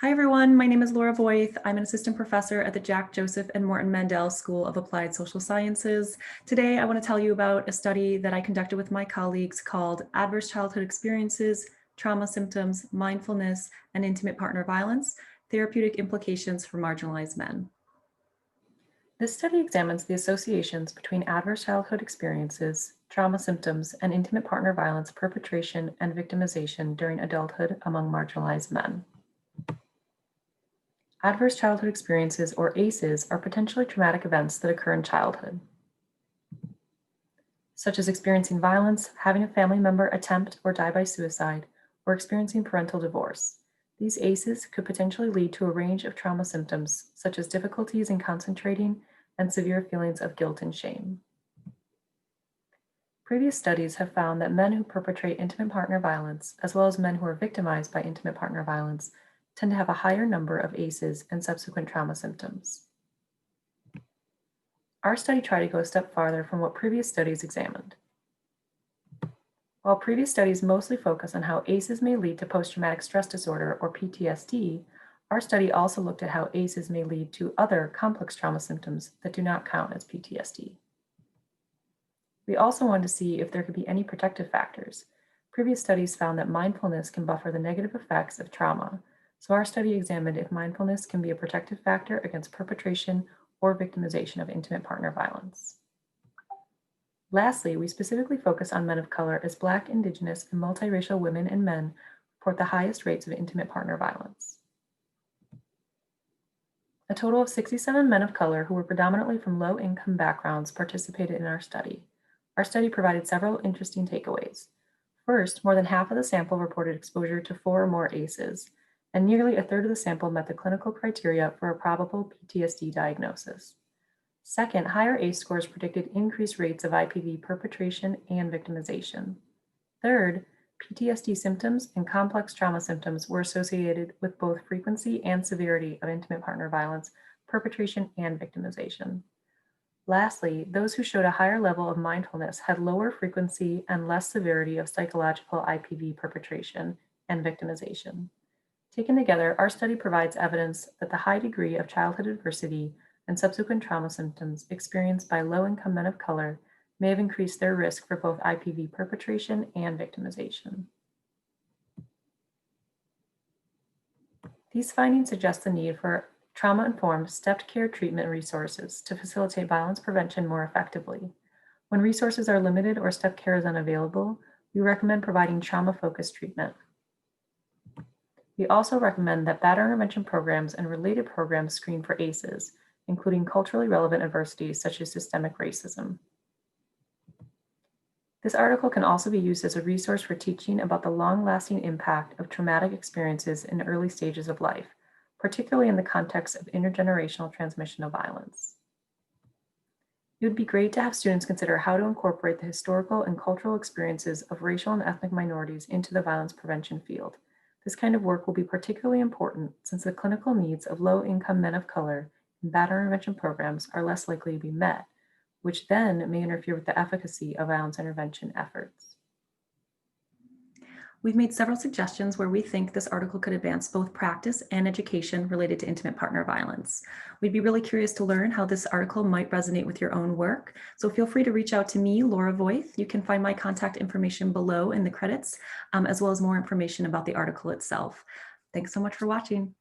Hi everyone, my name is Laura Voith. I'm an assistant professor at the Jack Joseph and Morton Mandel School of Applied Social Sciences. Today I want to tell you about a study that I conducted with my colleagues called Adverse Childhood Experiences, Trauma Symptoms, Mindfulness, and Intimate Partner Violence, Therapeutic Implications for Marginalized Men. This study examines the associations between adverse childhood experiences, trauma symptoms, and intimate partner violence perpetration and victimization during adulthood among marginalized men. Adverse childhood experiences, or ACEs, are potentially traumatic events that occur in childhood, such as experiencing violence, having a family member attempt or die by suicide, or experiencing parental divorce. These ACEs could potentially lead to a range of trauma symptoms, such as difficulties in concentrating and severe feelings of guilt and shame. Previous studies have found that men who perpetrate intimate partner violence, as well as men who are victimized by intimate partner violence, tend to have a higher number of ACEs and subsequent trauma symptoms. Our study tried to go a step farther from what previous studies examined. While previous studies mostly focus on how ACEs may lead to post-traumatic stress disorder, or PTSD, our study also looked at how ACEs may lead to other complex trauma symptoms that do not count as PTSD. We also wanted to see if there could be any protective factors. Previous studies found that mindfulness can buffer the negative effects of trauma, so our study examined if mindfulness can be a protective factor against perpetration or victimization of intimate partner violence. Lastly, we specifically focus on men of color, as Black, Indigenous, and multiracial women and men report the highest rates of intimate partner violence. A total of 67 men of color who were predominantly from low-income backgrounds participated in our study. Our study provided several interesting takeaways. First, more than half of the sample reported exposure to 4 or more ACEs, and nearly a third of the sample met the clinical criteria for a probable PTSD diagnosis. Second, higher ACE scores predicted increased rates of IPV perpetration and victimization. Third, PTSD symptoms and complex trauma symptoms were associated with both frequency and severity of intimate partner violence, perpetration, and victimization. Lastly, those who showed a higher level of mindfulness had lower frequency and less severity of psychological IPV perpetration and victimization. Taken together, our study provides evidence that the high degree of childhood adversity and subsequent trauma symptoms experienced by low-income men of color may have increased their risk for both IPV perpetration and victimization. These findings suggest the need for trauma-informed stepped care treatment resources to facilitate violence prevention more effectively. When resources are limited or stepped care is unavailable, we recommend providing trauma-focused treatment. We also recommend that batterer intervention programs and related programs screen for ACEs, including culturally relevant adversities such as systemic racism. This article can also be used as a resource for teaching about the long-lasting impact of traumatic experiences in early stages of life, particularly in the context of intergenerational transmission of violence. It would be great to have students consider how to incorporate the historical and cultural experiences of racial and ethnic minorities into the violence prevention field. This kind of work will be particularly important since the clinical needs of low-income men of color in batterer intervention programs are less likely to be met, which then may interfere with the efficacy of violence intervention efforts. We've made several suggestions where we think this article could advance both practice and education related to intimate partner violence. We'd be really curious to learn how this article might resonate with your own work, so feel free to reach out to me, Laura Voith. You can find my contact information below in the credits, as well as more information about the article itself. Thanks so much for watching.